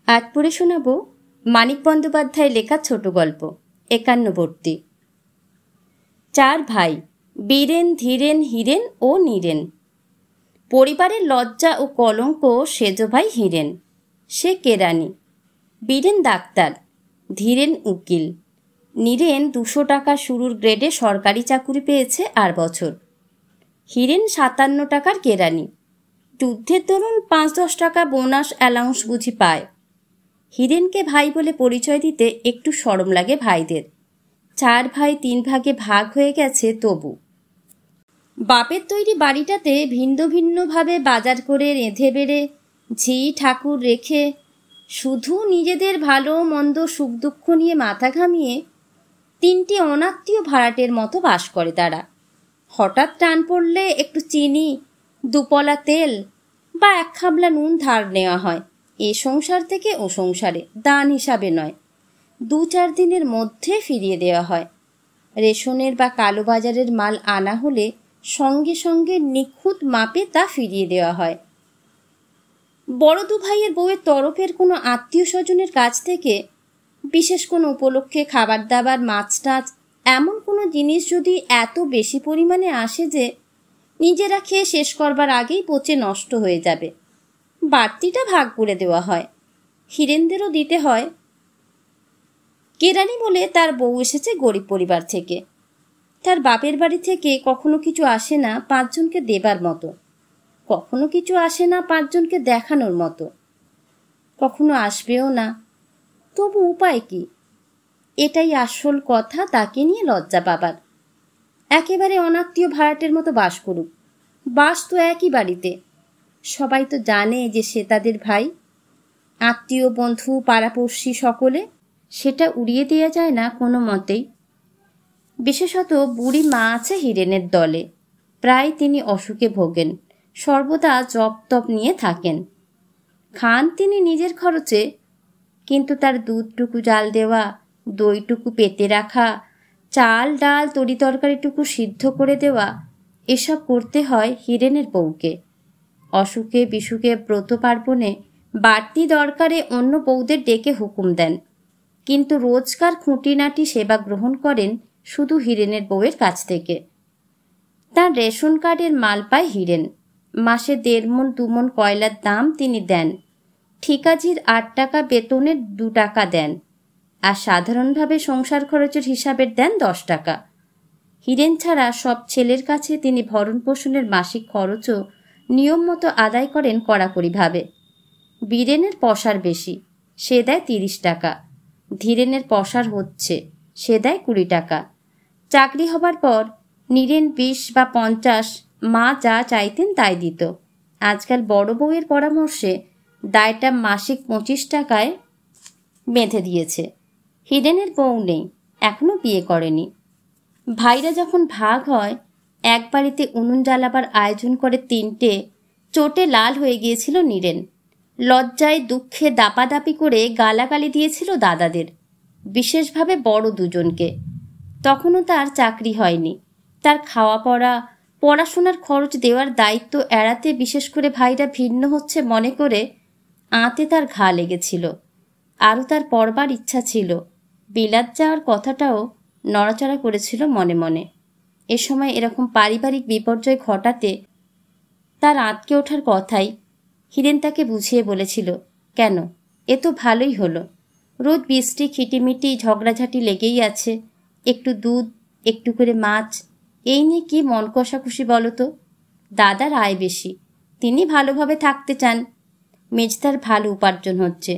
আজ পড়ে শোনাব মানিক বন্দ্যোপাধ্যায় লেখা ছোট গল্প 51বর্তী। 4 ভাই, বীরেন, ধীরেন, হীরেন ও নীরেন। পরিবারের লজ্জা ও কলঙ্ক সেজ ভাই হীরেন, সে কেরানি। বীরেন ডাক্তার, ধীরেন উকিল। নীরেন 200 টাকা শুরুর গ্রেডে সরকারি চাকুরি পেয়েছে আর বছর। হীরেন 57 টাকার কেরানি। যুদ্ধের দরুন 5-10 টাকা বোনাস অ্যালাউন্স বুঝি পায়। হীরেনকে ভাই বলে পরিচয় দিতে একটু শরম লাগে ভাইদের। 4 ভাই 3 ভাগে ভাগ হয়ে গেছে তবু। বাপের তৈরি বাড়িটাতে ভিন্ন ভিন্নভাবে বাজার করে রেঁধে বেড়ে ঝি ঠাকুর রেখে শুধু নিজেদের ভালো মন্দ সুখ দুঃখ নিয়ে মাথা ঘামিয়ে 3টি অনাত্মীয় ভাড়াটের মতো বাস করে তারা। হঠাৎ টান পড়লে একটু চিনি, 2 পলা তেল বা 1 খাবলা নুন ধার নেওয়া হয়। এ সংসার থেকে ও সংসারে, দান হিসাবে নয়, 2-4 দিনের মধ্যে ফিরিয়ে দেওয়া হয়। রেশনের বা কালোবাজারের মাল আনা হলে সঙ্গে সঙ্গে নিখুঁত মাপে তা ফিরিয়ে দেওয়া হয়। বড় 2 ভাইয়ের বউয়ের তরফের কোনো আত্মীয় স্বজনের কাছ থেকে বিশেষ কোনো উপলক্ষে খাবার দাবার, মাছ টাছ, এমন কোনো জিনিস যদি এত বেশি পরিমাণে আসে যে নিজেরা খেয়ে শেষ করবার আগেই পচে নষ্ট হয়ে যাবে, বাড়তিটা ভাগ করে দেওয়া হয়। হীরেনদেরও দিতে হয়। কেরানি বলে তার বউ এসেছে গরিব পরিবার থেকে। তার বাপের বাড়ি থেকে কখনো কিছু আসে না 5 জনকে দেবার মতো, কখনো কিছু আসে না 5 জনকে দেখানোর মতো, কখনো আসবেও না। তবু উপায় কি? এটাই আসল কথা, তাকে নিয়ে লজ্জা পাবার। একেবারে অনাত্মীয় ভাড়াটের মতো বাস করুক, বাস তো একই বাড়িতে, সবাই তো জানে যে সে তাদের ভাই। আত্মীয় বন্ধু পাড়াপড়শি সকলে, সেটা উড়িয়ে দেওয়া যায় না কোনো মতেই। বিশেষত বুড়ি মা আছে হীরেনের দলে। প্রায় তিনি অসুখে ভোগেন, সর্বদা জপ তপ নিয়ে থাকেন। খান তিনি নিজের খরচে, কিন্তু তার দুধটুকু জাল দেওয়া, দইটুকু পেতে রাখা, চাল ডাল তরি তরকারিটুকু সিদ্ধ করে দেওয়া, এসব করতে হয় হীরেনের বউকে। অসুখে বিসুখে ব্রত পার্বণে বাড়তি দরকারে অন্য বউদের ডেকে হুকুম দেন, কিন্তু রোজকার খুঁটিনাটি সেবা গ্রহণ করেন শুধু হীরেনের বউয়ের কাছ থেকে। তার রেশন কার্ডের মাল পায় হীরেন। মাসে 1.5 মণ 2 মণ কয়লার দাম তিনি দেন। ঠিকাজির 8 টাকা বেতনের 2 টাকা দেন, আর সাধারণভাবে সংসার খরচের হিসাবের দেন 10 টাকা। হীরেন ছাড়া সব ছেলের কাছে তিনি ভরণ পোষণের মাসিক খরচও নিয়ম মতো আদায় করেন কড়াকড়িভাবে। বীরেনের পসার বেশি, সে দেয় 30 টাকা। ধীরেনের পসার হচ্ছে, সে দেয় 20 টাকা। চাকরি হবার পর নীরেন 20 বা 50, মা যা চাইতেন তাই দিত। আজকাল বড় বউয়ের পরামর্শে দায়টা মাসিক 25 টাকায় বেঁধে দিয়েছে। হীরেনের বউ নেই, এখনো বিয়ে করেনি। ভাইরা যখন ভাগ হয়, এক বাড়িতে উনুন জ্বালাবার আয়োজন করে 3টে। চোটে লাল হয়ে গিয়েছিল নীরেন। লজ্জায় দুঃখে দাপাদাপি করে গালাগালি দিয়েছিল দাদাদের, বিশেষভাবে বড় 2 জনকে। তখনও তার চাকরি হয়নি। তার খাওয়া পড়া, পড়াশোনার খরচ দেওয়ার দায়িত্ব এড়াতে বিশেষ করে ভাইরা ভিন্ন হচ্ছে মনে করে আঁতে তার ঘা লেগেছিল। আরও তার পড়বার ইচ্ছা ছিল। বিলাত যাওয়ার কথাটাও নড়াচড়া করেছিল মনে মনে। এ সময় এরকম পারিবারিক বিপর্যয় ঘটাতে তার আঁতকে ওঠার কথাই। হীরেন তাকে বুঝিয়ে বলেছিল, কেন, এ তো ভালোই হলো। রোজ বৃষ্টি খিটিমিটি ঝগড়াঝাটি লেগেই আছে। একটু দুধ, একটু করে মাছ, এই নিয়ে কি মন কষাকষি বলো তো? দাদার আয় বেশি, তিনি ভালোভাবে থাকতে চান। মেজদার ভালো উপার্জন হচ্ছে,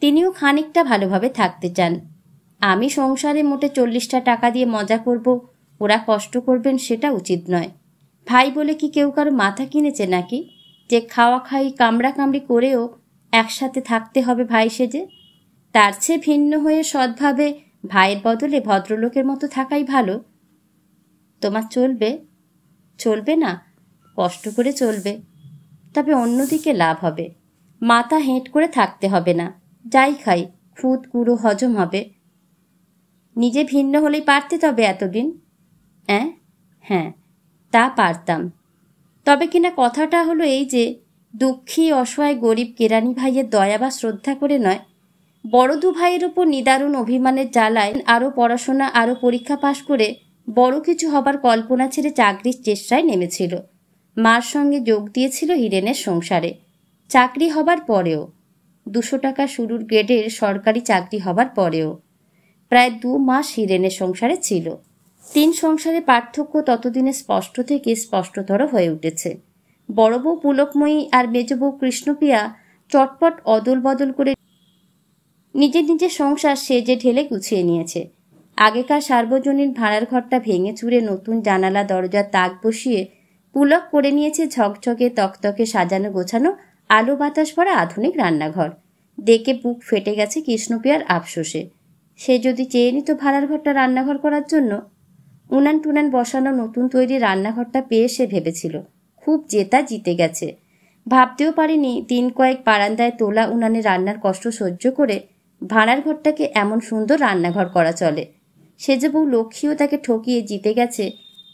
তিনিও খানিকটা ভালোভাবে থাকতে চান। আমি সংসারে মোটে 40টা টাকা দিয়ে মজা করব, ওরা কষ্ট করবেন, সেটা উচিত নয়। ভাই বলে কি কেউ কারো মাথা কিনেছে নাকি, যে খাওয়া খাই কামড়া কামড়ি করেও একসাথে থাকতে হবে ভাই সেজে? তার চেয়ে ভিন্ন হয়ে সৎভাবে ভাইয়ের বদলে ভদ্রলোকের মতো থাকাই ভালো। তোমার চলবে? চলবে না, কষ্ট করে চলবে, তবে অন্যদিকে লাভ হবে। মাথা হেঁট করে থাকতে হবে না, যাই খাই খুদ কুড়ো হজম হবে। নিজে ভিন্ন হলেই পারতে তবে এতদিন? হ্যাঁ, তা পারতাম। তবে কিনা কথাটা হলো এই যে, দুঃখী অসহায় গরিব কেরানি ভাইয়ের দয়া বা শ্রদ্ধা করে নয়, বড় দু ভাইয়ের ওপর নিদারুণ অভিমানের জ্বালায় আরও পড়াশোনা, আরও পরীক্ষা পাশ করে বড় কিছু হবার কল্পনা ছেড়ে চাকরির চেষ্টায় নেমেছিল। মার সঙ্গে যোগ দিয়েছিল হিরেনের সংসারে। চাকরি হবার পরেও, 200 টাকা শুরুর গ্রেডের সরকারি চাকরি হবার পরেও প্রায় 2 মাস হিরেনের সংসারে ছিল। 3 সংসারের পার্থক্য ততদিনে স্পষ্ট থেকে স্পষ্টতর হয়ে উঠেছে। বড় বউ পুলকময়ী আর মেজ বউ কৃষ্ণপ্রিয়া চটপট অদল বদল করে নিজের নিজের সংসার সেজে ঢেলে গুছিয়ে নিয়েছে। আগেকার সার্বজনীন ভাড়ার ঘরটা ভেঙে চুরে নতুন জানালা দরজার তাক বসিয়ে পুলক করে নিয়েছে ঝকঝকে তকতকে সাজানো গোছানো আলো বাতাস ভরা আধুনিক রান্নাঘর। দেখে বুক ফেটে গেছে কৃষ্ণপ্রিয়ার আফসোসে। সে যদি চেয়ে নিত ভাড়ার ঘরটা রান্নাঘর করার জন্য। উনান টুনান বসানো নতুন তৈরি রান্নাঘরটা পেয়ে সে ভেবেছিল খুব জেতা জিতে গেছে। ভাবতেও পারেনি দিন কয়েক বারান্দায় তোলা উনানে রান্নার কষ্ট সহ্য করে ভাড়ার ঘরটাকে এমন সুন্দর রান্নাঘর করা চলে। সে যে বউ লক্ষ্মীও তাকে ঠকিয়ে জিতে গেছে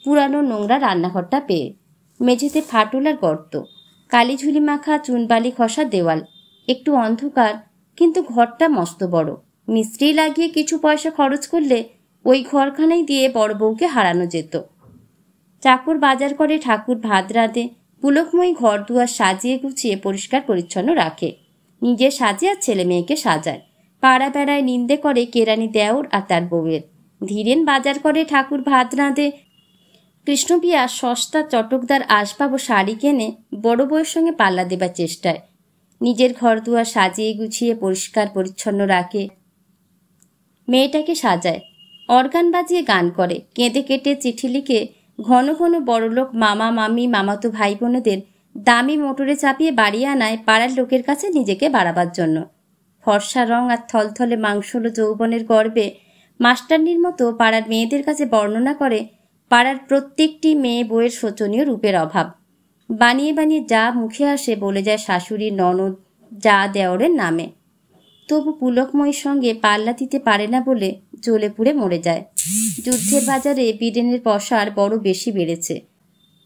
পুরানো নোংরা রান্নাঘরটা পেয়ে। মেঝেতে ফাটল আর গর্ত, কালিঝুলি মাখা চুনবালি খসা দেওয়াল, একটু অন্ধকার, কিন্তু ঘরটা মস্ত বড়। মিস্ত্রি লাগিয়ে কিছু পয়সা খরচ করলে ওই ঘরখানাই দিয়ে বড় বউকে হারানো যেত। চাকর বাজার করে, ঠাকুর ভাত রাঁধে, পুলকময়ী ঘর দুয়ার সাজিয়ে গুছিয়ে পরিষ্কার পরিচ্ছন্ন রাখে। নিজে সাজে আর ছেলে মেয়েকে সাজায়। পাড়া বেড়ায় নিন্দে করে কেরানি দেওর আর তার বউয়ের। ধীরেন বাজার করে, ঠাকুর ভাত রাঁধে। কৃষ্ণপ্রিয়া সস্তা চটকদার আসবাব ও শাড়ি কেনে বড় বউয়ের সঙ্গে পাল্লা দেবার চেষ্টায়। নিজের ঘর দুয়ার সাজিয়ে গুছিয়ে পরিষ্কার পরিচ্ছন্ন রাখে। মেয়েটাকে সাজায়, অর্গান বাজিয়ে গান করে, কেঁদে কেটে চিঠি লিখে ঘন ঘন বড়লোক মামা মামি মামাতো ভাই বোনেদের দামি মোটরে চাপিয়ে বাড়ি আনায় পাড়ার লোকের কাছে নিজেকে বাড়াবার জন্য। ফর্সা রং আর থলথলে মাংসলো যৌবনের গর্বে মাস্টারনির মতো পাড়ার মেয়েদের কাছে বর্ণনা করে পাড়ার প্রত্যেকটি মেয়ে বউয়ের শোচনীয় রূপের অভাব। বানিয়ে বানিয়ে যা মুখে আসে বলে যায় শাশুড়ি, ননদ, যা দেওরের নামে। তবু পুলকময়ীর সঙ্গে পাল্লা দিতে পারে না বলে জ্বলে পুড়ে মরে যায়। যুদ্ধের বাজারে বিডেনের পসার বড় বেশি বেড়েছে।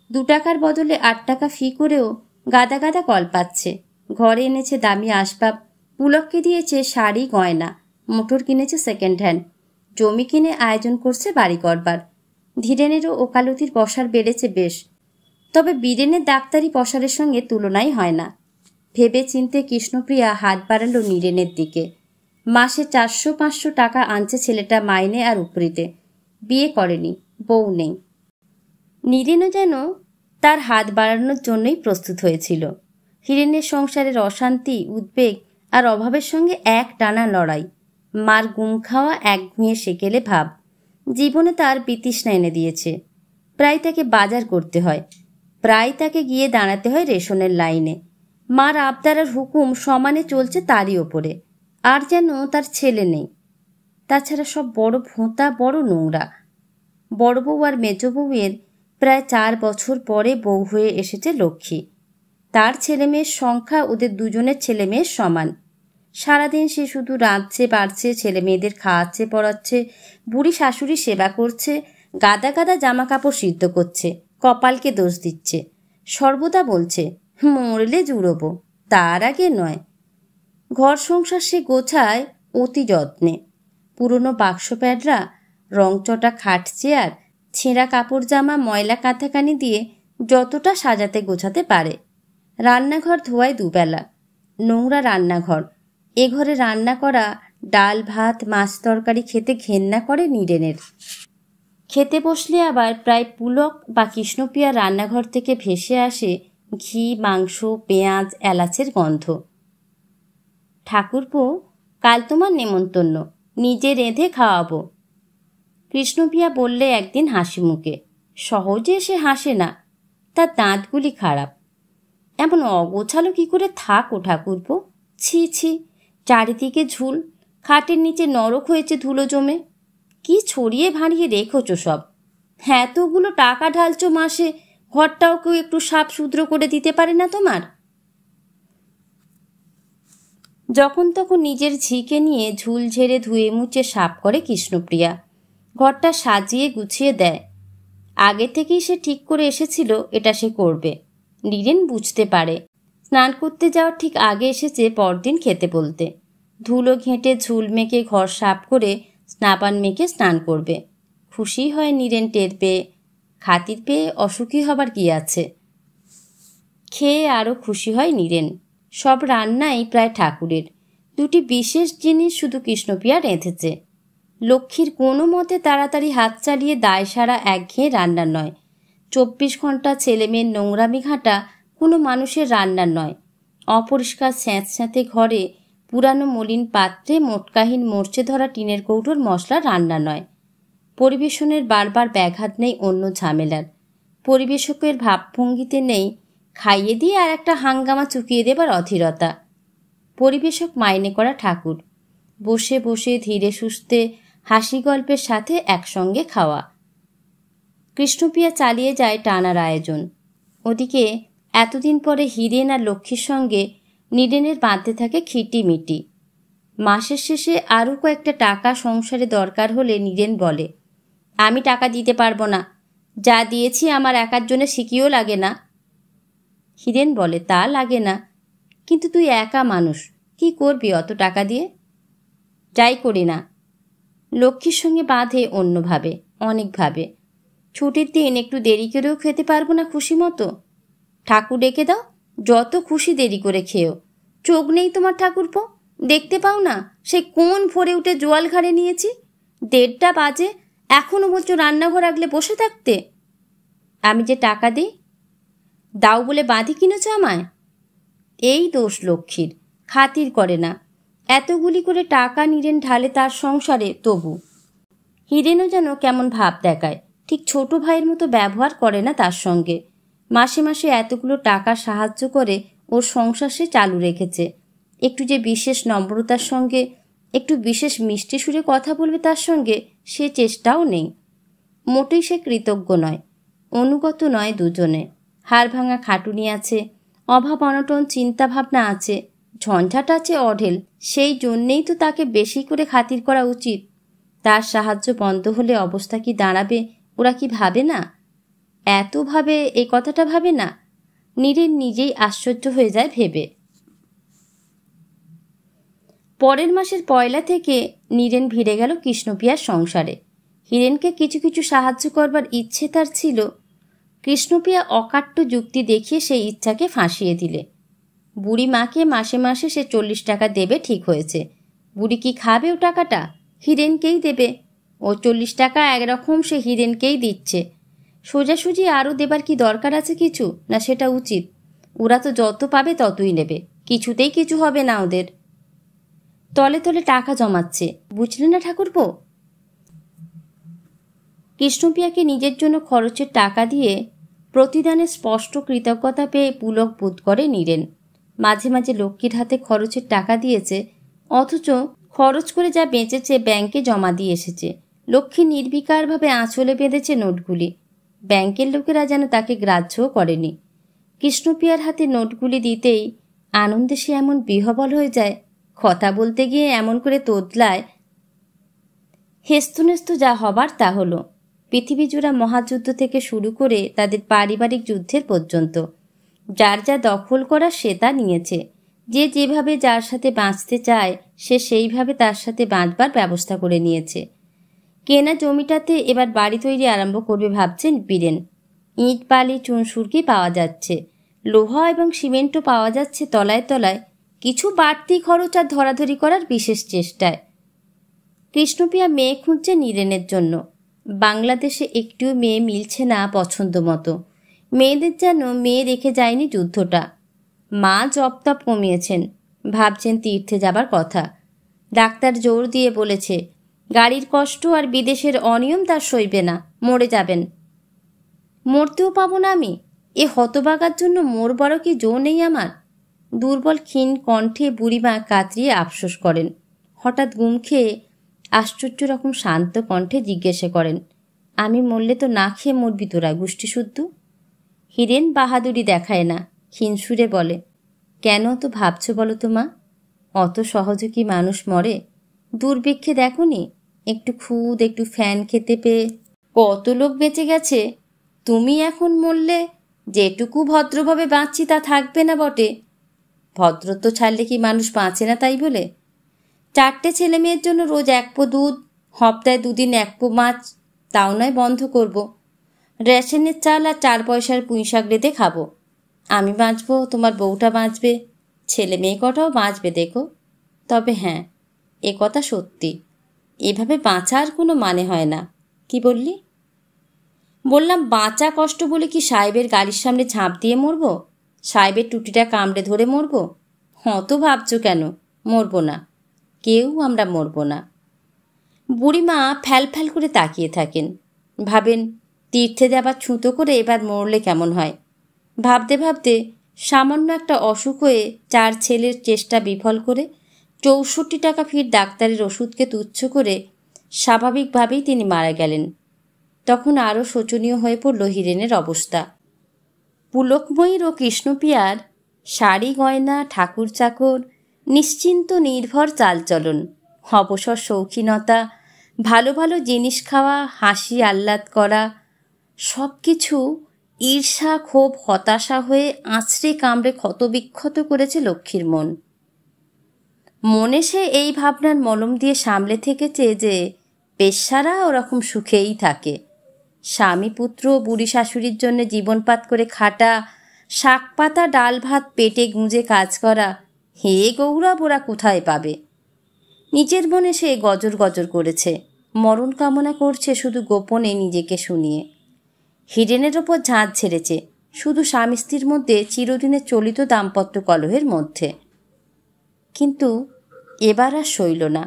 2 টাকার বদলে 8 টাকা ফি করেও গাদা গাদা কল পাচ্ছে। ঘরে এনেছে দামি আসবাব, পুলককে দিয়েছে শাড়ি গয়না, মোটর কিনেছে সেকেন্ড হ্যান্ড, জমি কিনে আয়োজন করছে বাড়ি করবার। ধীরেনেরও ওকালতির পসার বেড়েছে বেশ, তবে বিডেনের ডাক্তারি পসারের সঙ্গে তুলনাই হয় না। ভেবে চিনতে কৃষ্ণপ্রিয়া হাত বাড়ালো নীরেনের দিকে। মাসে 400-500 টাকা আনছে ছেলেটা মাইনে আর উপরিতে। বিয়ে করেনি, বউ নেই। নীরেনও যেন তার হাত বাড়ানোর জন্যই প্রস্তুত হয়েছিল। হিরেনের সংসারের অশান্তি, উদ্বেগ আর অভাবের সঙ্গে এক টানা লড়াই, মার গুম খাওয়া একঘুঁয়ে সেকেলে ভাব জীবনে তার বিতৃষ্ণা এনে দিয়েছে। প্রায় তাকে বাজার করতে হয়, প্রায় তাকে গিয়ে দাঁড়াতে হয় রেশনের লাইনে। মার আবদার আর হুকুম সমানে চলছে তারই ওপরে। আর যেন তার ছেলে নেই। তাছাড়া সব বড় ভোঁতা, বড় নোংরা। বড় বউ আর মেজ বউয়ের প্রায় 4 বছর পরে বউ হয়ে এসেছে লক্ষ্মী। তার ছেলেমেয়ের সংখ্যা ওদের দুজনের ছেলেমেয়ের সমান। সারাদিন সে শুধু রাঁধছে বাড়ছে, ছেলে মেয়েদের খাওয়াচ্ছে পড়াচ্ছে, বুড়ি শাশুড়ি সেবা করছে, গাদা গাদা জামা কাপড় সিদ্ধ করছে, কপালকে দোষ দিচ্ছে, সর্বদা বলছে মরলে জুড়োবো, তার আগে নয়। ঘর সংসার সে গোছায় অতি যত্নে। পুরনো বাক্স প্যাডরা, রংচটা খাট চেয়ার, ছেঁড়া কাপড় জামা, ময়লা কাঁথাকানি দিয়ে যতটা সাজাতে গোছাতে পারে। রান্নাঘর ধোয়ায় 2 বেলা। নোংরা রান্নাঘর। এ ঘরে রান্না করা ডাল ভাত মাছ তরকারি খেতে ঘেন্না করে নীরেনের। খেতে বসলে আবার প্রায় পুলক বা কৃষ্ণপ্রিয়া রান্নাঘর থেকে ভেসে আসে ঘি, মাংস, পেঁয়াজ, এলাচের গন্ধ। ঠাকুরপো, কাল তোমার নেমন্তন্ন, নিজে রেঁধে খাওয়াবো, কৃষ্ণপ্রিয়া বললে একদিন হাসি মুখে। সহজে সে হাসে না, তার দাঁতগুলি খারাপ। এমন অগোছালো কি করে থাকো ঠাকুরপো? ছি ছি, চারিদিকে ঝুল, খাটের নিচে নরক হয়েছে ধুলো জমে। কি ছড়িয়ে ভাঁড়িয়ে রেখেছো সব। হ্যাঁ, এতগুলো টাকা ঢালছো মাসে, ঘরটাও কেউ একটু সাফ সুতরো করে দিতে পারে না তোমার? যখন তখন নিজের ঝিকে নিয়ে ঝুল ঝেড়ে ধুয়ে মুছে সাফ করে কৃষ্ণপ্রিয়া। ঘরটা সাজিয়ে গুছিয়ে দেয়। আগে থেকেই সে ঠিক করে এসেছিল এটা সে করবে। নীরেন বুঝতে পারে। স্নান করতে যাওয়ার ঠিক আগে এসেছে পরদিন খেতে বলতে। ধুলো ঘেঁটে ঝুল মেখে ঘর সাফ করে স্নাপান মেখে স্নান করবে। খুশি হয় নীরেন টের পেয়ে। খাতির পেয়ে অসুখী হবার কি আছে। খেয়ে আরও খুশি হয় নীরেন। সব রান্নাই প্রায় ঠাকুরের। দুটি বিশেষ জিনিস শুধু কৃষ্ণপ্রিয়া রেঁধেছে। লক্ষ্মীর কোনো মতে তাড়াতাড়ি হাত চালিয়ে দায় সারা একঘেয়ে রান্নার নয়। 24 ঘন্টা ছেলেমেয়ের নোংরামি ঘাঁটা কোনো মানুষের রান্নার নয়। অপরিষ্কার স্যাঁতস্যাঁতে ঘরে পুরানো মলিন পাত্রে মোটকাহীন মরচে ধরা টিনের কৌটোর মশলা রান্না নয়। পরিবেশনের বারবার ব্যাঘাত নেই অন্য ঝামেলার। পরিবেশকের ভাবভঙ্গিতে নেই খাইয়ে দিয়ে আর একটা হাঙ্গামা চুকিয়ে দেবার অধীরতা। পরিবেশক মাইনে করা ঠাকুর। বসে বসে ধীরে সুস্থে হাসি গল্পের সাথে একসঙ্গে খাওয়া। কৃষ্ণপ্রিয়া চালিয়ে যায় টানার আয়োজন। ওদিকে এতদিন পরে হীরেন আর লক্ষ্মীর সঙ্গে নীরেনের বাঁধতে থাকে খিটিমিটি। মাসের শেষে আরও কয়েকটা টাকা সংসারে দরকার হলে নীরেন বলে, আমি টাকা দিতে পারবো না, যা দিয়েছি আমার একার জন্য সিকিও লাগে না। হীরেন বলে, তা লাগে না, কিন্তু তুই একা মানুষ, কি করবি অত টাকা দিয়ে? যাই করি না। লক্ষ্মীর সঙ্গে বাঁধে অন্যভাবে, অনেকভাবে। ছুটির দিন একটু দেরি করেও খেতে পারবো না খুশি মতো? ঠাকুর ডেকে দাও, যত খুশি দেরি করে খেয়েও। চোখ নেই তোমার ঠাকুরপো? দেখতে পাও না সে কোন ভোরে উঠে জোয়াল ঘাড়ে নিয়েছি? 1:30 বাজে, এখনও বলছো রান্নাঘর আগলে বসে থাকতে। আমি যে টাকা দিই, দাও বলে বাঁধি কিনেছ আমায়? এই দোষ লক্ষ্মীর, খাতির করে না। এতগুলি করে টাকা নীরেন ঢালে তার সংসারে, তবু হীরেনও যেন কেমন ভাব দেখায়, ঠিক ছোট ভাইয়ের মতো ব্যবহার করে না তার সঙ্গে। মাসে মাসে এতগুলো টাকা সাহায্য করে ওর সংসার সে চালু রেখেছে। একটু যে বিশেষ নম্রতার সঙ্গে, একটু বিশেষ মিষ্টি সুরে কথা বলবে তার সঙ্গে, সে চেষ্টাও নেই। মোটেই সে কৃতজ্ঞ নয়, অনুগত নয় দুজনে। হাড় ভাঙা খাটুনি আছে, অভাব অনটন চিন্তাভাবনা আছে, ঝঞ্ঝাট আছে অঢেল। সেই জন্যেই তো তাকে বেশি করে খাতির করা উচিত। তার সাহায্য বন্ধ হলে অবস্থা কি দাঁড়াবে ওরা কি ভাবে না? এত ভাবে, এই কথাটা ভাবে না? নীরেন নিজেই আশ্চর্য হয়ে যায় ভেবে। পরের মাসের 1 থেকে নীরেন ভিড়ে গেল কৃষ্ণপ্রিয়ার সংসারে। হীরেনকে কিছু কিছু সাহায্য করবার ইচ্ছে তার ছিল। কৃষ্ণপ্রিয়া অকাট্য যুক্তি দেখিয়ে সেই ইচ্ছাকে ফাঁসিয়ে দিলে। বুড়ি মাকে মাসে মাসে সে 40 টাকা দেবে ঠিক হয়েছে। বুড়ি কি খাবে ও টাকাটা? হীরেনকেই দেবে। ও 40 টাকা একরকম সে হীরেনকেই দিচ্ছে। সোজাসুজি আরও দেবার কি দরকার আছে কিছু? না সেটা উচিত? ওরা তো যত পাবে ততই নেবে, কিছুতেই কিছু হবে না ওদের। তলে তলে টাকা জমাচ্ছে, বুঝলে না ঠাকুরপো? কৃষ্ণপ্রিয়াকে নিজের জন্য খরচের টাকা দিয়ে প্রতিদানে স্পষ্ট কৃতজ্ঞতা পেয়ে পুলক বোধ করে নীরেন। মাঝে মাঝে লক্ষ্মীর হাতে খরচের টাকা দিয়েছে, অথচ খরচ করে যা বেঁচেছে ব্যাংকে জমা দিয়ে এসেছে। লক্ষ্মী নির্বিকারভাবে আঁচলে বেঁধেছে নোটগুলি। ব্যাংকের লোকেরা যেন তাকে গ্রাহ্যও করেনি। কৃষ্ণপ্রিয়ার হাতে নোটগুলি দিতেই আনন্দে সে এমন বিহবল হয়ে যায়, কথা বলতে গিয়ে এমন করে তোতলায়, হেস্তনেস্ত যা হবার তা হলো। পৃথিবীজোড়া মহাযুদ্ধ থেকে শুরু করে তাদের পারিবারিক যুদ্ধের পর্যন্ত যার যা দখল করা সে তা নিয়েছে। যে যেভাবে যার সাথে বাঁচতে চায় সে সেইভাবে তার সাথে বাঁচবার ব্যবস্থা করে নিয়েছে। কেনা জমিটাতে এবার বাড়ি তৈরি আরম্ভ করবে ভাবছেন বীরেন। ইট বালি চুনসুরকি পাওয়া যাচ্ছে, লোহা এবং সিমেন্টও পাওয়া যাচ্ছে তলায় তলায়। কিছু বাড়তি খরচ আর ধরাধরি করার বিশেষ চেষ্টায়। কৃষ্ণপ্রিয়া মেয়ে খুঁজছে নীরেনের জন্য। বাংলাদেশে একটিও মেয়ে মিলছে না পছন্দ মতো। মেয়েদের যেন মেয়ে রেখে যায়নি যুদ্ধটা। মা জপ তপ কমিয়েছেন, ভাবছেন তীর্থে যাবার কথা। ডাক্তার জোর দিয়ে বলেছে গাড়ির কষ্ট আর বিদেশের অনিয়ম তার সইবে না, মরে যাবেন। মরতেও পাবো না আমি? এ হতবাগার জন্য মোর বড় কি জো নেই আমার? দুর্বল ক্ষীণ কণ্ঠে বুড়িমা কাতরিয়ে আফসোস করেন। হঠাৎ গুম খেয়ে আশ্চর্য রকম শান্ত কণ্ঠে জিজ্ঞাসা করেন, আমি মরলে তো না খেয়ে মরবি তোরা গোষ্ঠীশুদ্ধ? হীরেন বাহাদুরি দেখায় না, ক্ষীণ সুরে বলে, কেন তো ভাবছ বলো তো মা? অত সহজে কি মানুষ মরে? দুর্ভিক্ষে দেখোনি? একটু খুদ একটু ফ্যান খেতে পেয়ে কত লোক বেঁচে গেছে। তুমি এখন মরলে যেটুকু ভদ্রভাবে বাঁচছি তা থাকবে না বটে। ভদ্রত্ব ছাড়লে কি মানুষ বাঁচে না তাই বলে? 4টে ছেলে মেয়ের জন্য রোজ 1 পো দুধ, সপ্তাহে 2 দিন 1 পো মাছ, তাও নয় বন্ধ করব। রেশনের চাল আর 4 পয়সার পুঁই শাক রেঁধে খাবো। আমি বাঁচবো, তোমার বউটা বাঁচবে, ছেলে মেয়ে কটাও বাঁচবে দেখো। তবে হ্যাঁ, এ কথা সত্যি, এভাবে বাঁচার কোনো মানে হয় না। কি বললি? বললাম বাঁচা কষ্ট বলে কি সাহেবের গাড়ির সামনে ঝাঁপ দিয়ে মরব? সাহেবের টুটিটা কামড়ে ধরে মরব? অত ভাবছো কেন? মরব না, কেউ আমরা মরব না। বুড়িমা ফ্যাল ফ্যাল করে তাকিয়ে থাকেন, ভাবেন তীর্থে যাবার ছুতো করে এবার মরলে কেমন হয়। ভাবতে ভাবতে সামান্য একটা অসুখ হয়ে 4 ছেলের চেষ্টা বিফল করে 64 টাকা ফির ডাক্তারের ওষুধকে তুচ্ছ করে স্বাভাবিকভাবেই তিনি মারা গেলেন। তখন আরও শোচনীয় হয়ে পড়ল হিরেনের অবস্থা। পুলকময়ীর ও কৃষ্ণপিয়ার শাড়ি গয়না, ঠাকুর চাকর, নিশ্চিন্ত নির্ভর চালচলন, অবসর শৌখিনতা, ভালো ভালো জিনিস খাওয়া, হাসি আহ্লাদ করা, সব কিছু ঈর্ষা, ক্ষোভ, হতাশা হয়ে আঁচড়ে কামড়ে ক্ষতবিক্ষত করেছে লক্ষ্মীর মন। মনে সে এই ভাবনার মলম দিয়ে সামলে থেকেছে যে পেশারা ওরকম সুখেই থাকে। স্বামী পুত্র বুড়ি শাশুড়ির জন্য জীবনপাত করে খাটা, শাক পাতা ডাল ভাত পেটে গুঁজে কাজ করা, হে গৌরব ওরা কোথায় পাবে? নিজের মনে সে গজর গজর করেছে, মরণ কামনা করছে শুধু গোপনে নিজেকে শুনিয়ে। হিরেনের ওপর ঝাঁজ ছেড়েছে শুধু স্বামী স্ত্রীর মধ্যে চিরদিনের চলিত দাম্পত্য কলহের মধ্যে। কিন্তু এবার আর সইল না।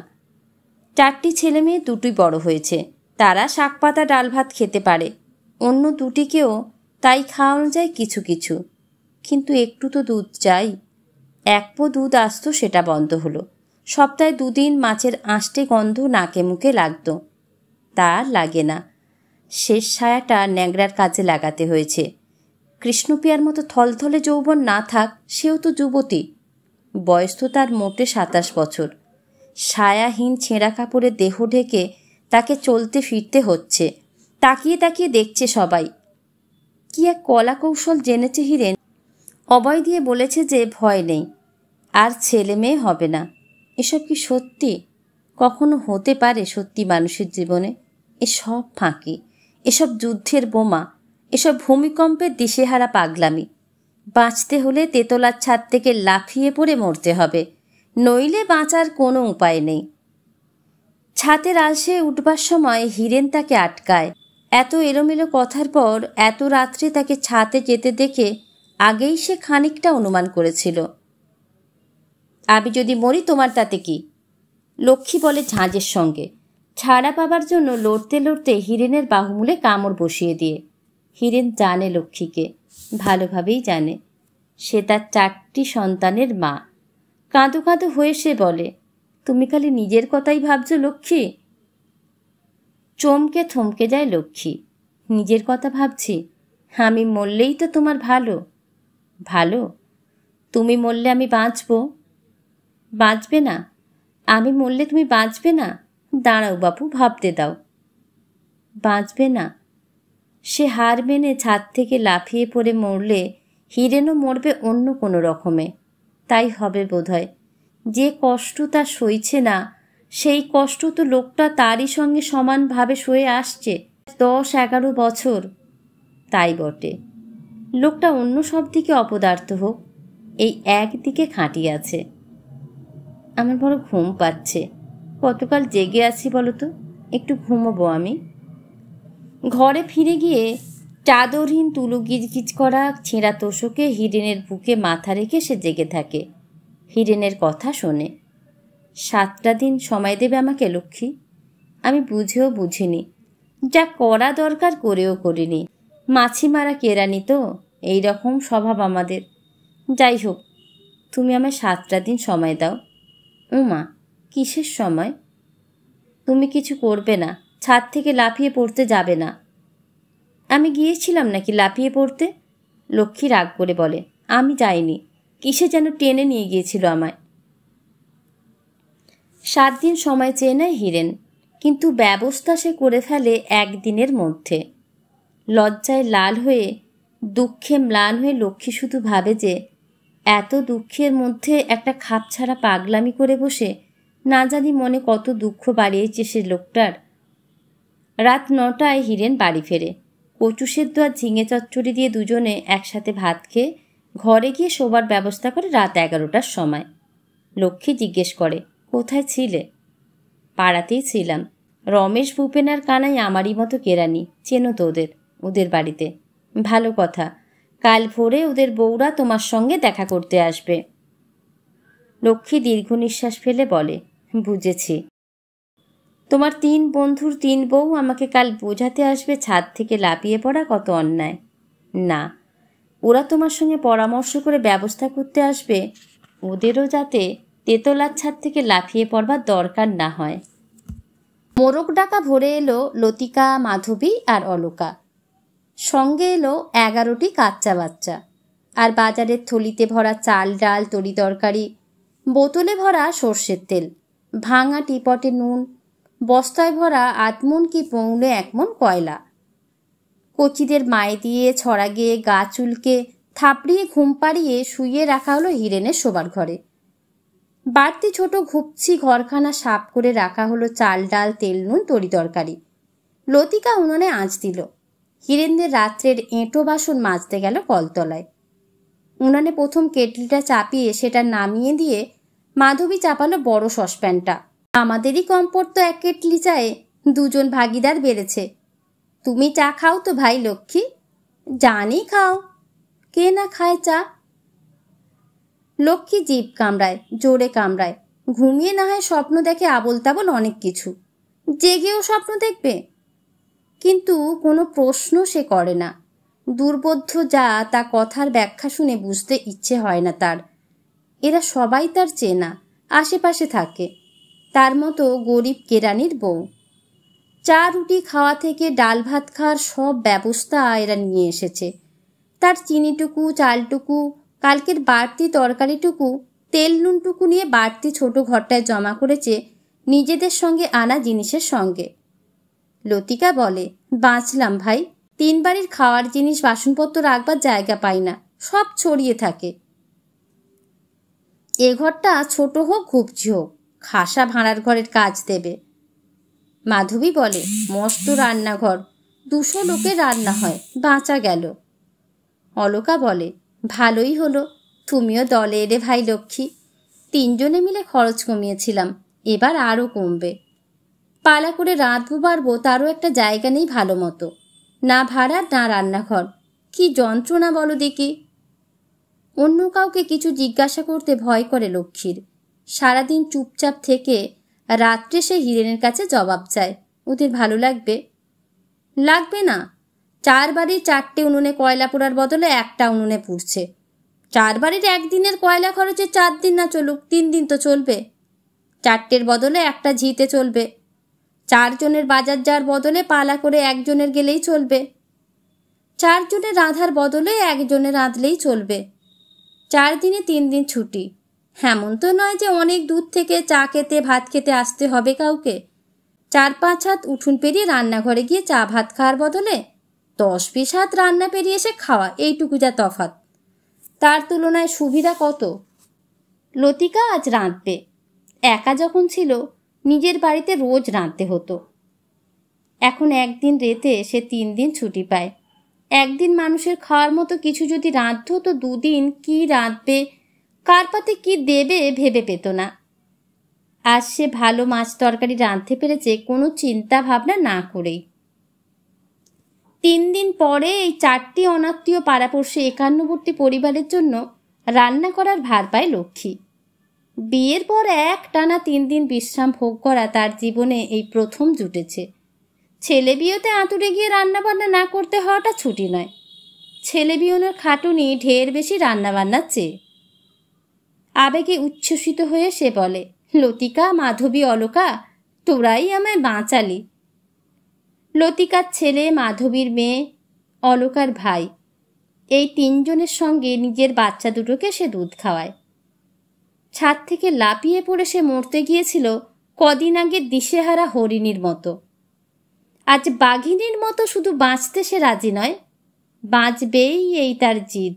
4টি ছেলে মেয়ে, 2টি বড় হয়েছে, তারা শাক পাতা ডাল ভাত খেতে পারে, অন্য 2টিকেও তাই খাওয়ানো যায় কিছু কিছু। কিন্তু একটু তো দুধ চাই। 1 পো দুধ আসতো, সেটা বন্ধ হলো। সপ্তাহে 2 দিন মাছের আঁশটে গন্ধ নাকে মুখে লাগতো, তা লাগে না। শেষ ছায়াটা ন্যাংরার কাজে লাগাতে হয়েছে। কৃষ্ণপিয়ার মতো থলথলে যৌবন না থাক, সেও তো যুবতী, বয়স তো তার মোটে 27 বছর। ছায়াহীন ছেঁড়া কাপড়ে দেহ ঢেকে তাকে চলতে ফিরতে হচ্ছে। তাকিয়ে তাকিয়ে দেখছে সবাই। কি এক কলা কৌশল জেনেছে হিরেন। অভয় দিয়ে বলেছে যে ভয় নেই, আর ছেলে মেয়ে হবে না। এসব কি সত্যি? কখনো হতে পারে সত্যি মানুষের জীবনে? এসব ফাঁকি, এসব যুদ্ধের বোমা, এসব ভূমিকম্পের দিশেহারা পাগলামি। বাঁচতে হলে তেতলার ছাদ থেকে লাফিয়ে পড়ে মরতে হবে, নইলে বাঁচার কোনো উপায় নেই। ছাদের আলসে উঠবার সময় হিরেন তাকে আটকায়। এত এলোমেলো কথার পর এত রাত্রে তাকে ছাদে যেতে দেখে আগেই সে খানিকটা অনুমান করেছিল। আমি যদি মরি তোমার তাতে কি? লক্ষ্মী বলে ঝাঁঝের সঙ্গে, ছাড়া পাবার জন্য লড়তে লড়তে হিরেনের বাহুমূলে কামড় বসিয়ে দিয়ে। হিরেন জানে লক্ষ্মীকে, ভালোভাবেই জানে। সে তার 4টি সন্তানের মা। কাঁদো কাঁদো হয়ে সে বলে, তুমি খালি নিজের কথাই ভাবছো লক্ষ্মী? চমকে থমকে যায় লক্ষ্মী। নিজের কথা ভাবছি? আমি মরলেই তো তোমার ভালো। ভালো? তুমি মরলে আমি বাঁচব? বাঁচবে না? আমি মরলে তুমি বাঁচবে না? দাঁড়াও বাপু, ভাবতে দাও। বাঁচবে না? সে হার মেনে ছাদ থেকে লাফিয়ে পড়ে মরলে হিরেনও মরবে অন্য কোনো রকমে। তাই হবে বোধহয়। যে কষ্ট তার সইছে না, সেই কষ্ট তো লোকটা তারই সঙ্গে সমানভাবে সয়ে আসছে 10-11 বছর। তাই বটে, লোকটা অন্য সব দিকে অপদার্থ হোক, এই একদিকে খাঁটি আছে। আমার বড় ঘুম পাচ্ছে। কতকাল জেগে আছি বলো তো, একটু ঘুমোবো আমি। ঘরে ফিরে গিয়ে চাদরহীন তুলো গিজগিজ করা ছেঁড়া তোষকে হিরেনের বুকে মাথা রেখে সে জেগে থাকে। হিরেনের কথা শোনে। 7টা দিন সময় দেবে আমাকে লক্ষ্মী? আমি বুঝেও বুঝিনি, যা করা দরকার করেও করিনি। মাছি মারা কেরানি তো, এই রকম স্বভাব আমাদের। যাই হোক, তুমি আমায় 7টা দিন সময় দাও। উমা, কিসের সময়? তুমি কিছু করবে না, ছাদ থেকে লাফিয়ে পড়তে যাবে না। আমি গিয়েছিলাম নাকি লাফিয়ে পড়তে? লক্ষ্মী রাগ করে বলে, আমি যাইনি, কিসে যেন টেনে নিয়ে গিয়েছিল আমায়। 7 দিন সময় চেয়ে নেয় হিরেন, কিন্তু ব্যবস্থা সে করে ফেলে 1 দিনের মধ্যে। লজ্জায় লাল হয়ে, দুঃখে ম্লান হয়ে লক্ষ্মী শুধু ভাবে যে এত দুঃখের মধ্যে একটা খাপছাড়া পাগলামি করে বসে না জানি মনে কত দুঃখ বাড়িয়েছে সে লোকটার। রাত 9টায় হিরেন বাড়ি ফেরে। কচু সেদ্ধ আর ঝিঙে চচ্চড়ি দিয়ে দুজনে একসাথে ভাত খেয়ে ঘরে গিয়ে শোবার ব্যবস্থা করে রাত 11টার সময়। লক্ষ্মী জিজ্ঞেস করে, কোথায় ছিলে? পাড়াতেই ছিলাম। রমেশ, ভূপেন আর কানাই আমারই মতো কেরানি, চেনো তো ওদের বাড়িতে। ভালো কথা, কাল ভোরে ওদের বউরা তোমার সঙ্গে দেখা করতে আসবে। লক্ষ্মী দীর্ঘ নিঃশ্বাস ফেলে বলে, বুঝেছি। তোমার 3 বন্ধুর 3 বউ আমাকে কাল বোঝাতে আসবে ছাদ থেকে লাফিয়ে পড়া কত অন্যায়। না, ওরা তোমার সঙ্গে পরামর্শ করে ব্যবস্থা করতে আসবে ওদেরও যাতে তেতলার ছাদ থেকে লাফিয়ে পড়বার দরকার না হয়। মোরগ ডাকা ভরে এলো লতিকা, মাধবী আর অলকা। সঙ্গে এলো 11টি কাচ্চা বাচ্চা, আর বাজারের থলিতে ভরা চাল, ডাল, তরি তরকারি, বোতলে ভরা সর্ষের তেল, ভাঙা টিপটে নুন, বস্তায় ভরা 8 মণ কি 1.25 মণ কয়লা। কচিদের মায়ে দিয়ে ছড়া গিয়ে গা চুলকে থাপড়িয়ে ঘুম পাড়িয়ে শুইয়ে রাখা হলো হিরেনের শোবার ঘরে। বাড়তি ছোট ঘুপছি ঘরখানা সাফ করে রাখা হলো চাল, ডাল, তেল, নুন, তরি তরকারি। লতিকা উনুনে আঁচ দিল। হিরেনদের রাত্রের এঁটো বাসন মাজতে গেল কলতলায়। উনানে প্রথম কেটলিটা চাপিয়ে সেটা নামিয়ে দিয়ে মাধবী চাপালো বড় সসপ্যানটা। আমাদেরই কম পড়তো 1 কেটলি চায়ে, 2জন ভাগিদার বেড়েছে। তুমি চা খাও তো ভাই লক্ষ্মী? জানি খাও। কে না খায় চা? লক্ষ্মী জিভ কামড়ায়, জোরে কামড়ায়। ঘুমিয়ে না হয় স্বপ্ন দেখে আবোল তাবোল অনেক কিছু, জেগেও স্বপ্ন দেখবে। কিন্তু কোনো প্রশ্ন সে করে না। দুর্বোধ্য যা তা কথার ব্যাখ্যা শুনে বুঝতে ইচ্ছে হয় না তার। এরা সবাই তার চেনা, আশেপাশে থাকে। তার মতো গরিব কেরানির বউ। চা রুটি খাওয়া থেকে ডাল ভাত খাওয়ার সব ব্যবস্থা এরা নিয়ে এসেছে। তার চিনিটুকু, চালটুকু, কালকের বাড়তি তরকারিটুকু, তেল নুনটুকু নিয়ে বাড়তি ছোট ঘরটায় জমা করেছে নিজেদের সঙ্গে আনা জিনিসের সঙ্গে। লতিকা বলে, বাঁচলাম ভাই। 3 বাড়ির খাওয়ার জিনিস বাসনপত্র রাখবার জায়গা পাই না, সব ছড়িয়ে থাকে। এ ঘরটা ছোট হোক ঘুপচি হোক, খাসা ভাঁড়ার ঘরের কাজ দেবে। মাধবী বলে, মস্ত রান্নাঘর, 200 লোকের রান্না হয়, বাঁচা গেল। অলকা বলে, ভালোই হলো তুমিও দলে এলে ভাই লক্ষ্মী। 3 জনে মিলে খরচ কমিয়েছিলাম, এবার আরও কমবে। পালা করে রাঁধবো বাড়বো তারও একটা জায়গা নেই ভালো মতো, না ভাড়া না রান্নাঘর। কি যন্ত্রণা বলো দেখি। অন্য কাউকে কিছু জিজ্ঞাসা করতে ভয় করে লক্ষ্মীর। সারাদিন চুপচাপ থেকে রাত্রে সে হিরেনের কাছে জবাব চায়। ওদের ভালো লাগবে? লাগবে না। 4 বাড়ির 4টে উনুনে কয়লা পোড়ার বদলে একটা উনুনে পুড়ছে। 4 বাড়ির একদিনের কয়লা খরচে 4 দিন না চলুক, 3 দিন তো চলবে। 4টের বদলে একটা ঝিতে চলবে। 4 জনের বাজার যাওয়ার বদলে পালা করে 1 জনের গেলেই চলবে। 4 জনের রাঁধার বদলে 1 জনের রাঁধলেই চলবে। 4 দিনে 3 দিন ছুটি। এমন তো নয় যে অনেক দূর থেকে চা খেতে ভাত খেতে আসতে হবে কাউকে। 4-5 হাত উঠুন পেরিয়ে রান্নাঘরে গিয়ে চা ভাত খাওয়ার বদলে 10-20 হাত রান্না পেরিয়ে এসে খাওয়া, এইটুকু যা তফাৎ। তার তুলনায় সুবিধা কত। লতিকা আজ রাঁধবে। একা যখন ছিল নিজের বাড়িতে রোজ রাঁধতে হতো। এখন একদিন রেতে সে 3 দিন ছুটি পায়। একদিন মানুষের খাওয়ার মতো কিছু যদি রাঁধত তো 2 দিন কি রাঁধবে, কার পাতে কি দেবে ভেবে পেত না। আজ সে ভালো মাছ তরকারি রাঁধতে পেরেছে কোনো চিন্তা ভাবনা না করেই। 3 দিন পরে এই 4টি অনাত্মীয় পাড়াপড়শি 51বর্তী পরিবারের জন্য রান্না করার ভার পায় লক্ষ্মী। বিয়ের পর একটানা 3 দিন বিশ্রাম ভোগ করা তার জীবনে এই প্রথম জুটেছে। ছেলে বিয়েতে আঁতুড়ে গিয়ে রান্নাবান্না না করতে হওয়াটা ছুটি নয়। ছেলে বিয়ের খাটুনি ঢের বেশি রান্নাবান্নার চেয়ে। আবেগে উচ্ছ্বসিত হয়ে সে বলে, লতিকা, মাধবী, অলকা, তোরাই আমায় বাঁচালি। লতিকার ছেলে, মাধবীর মেয়ে, অলকার ভাই, এই 3 জনের সঙ্গে নিজের বাচ্চা দুটোকে সে দুধ খাওয়ায়। ছাদ থেকে লাফিয়ে পড়ে সে মরতে গিয়েছিল কদিন আগে দিশেহারা হরিণীর মতো। আজ বাঘিনীর মতো শুধু বাঁচতে সে রাজি নয়, বাঁচবেই এই তার জিদ।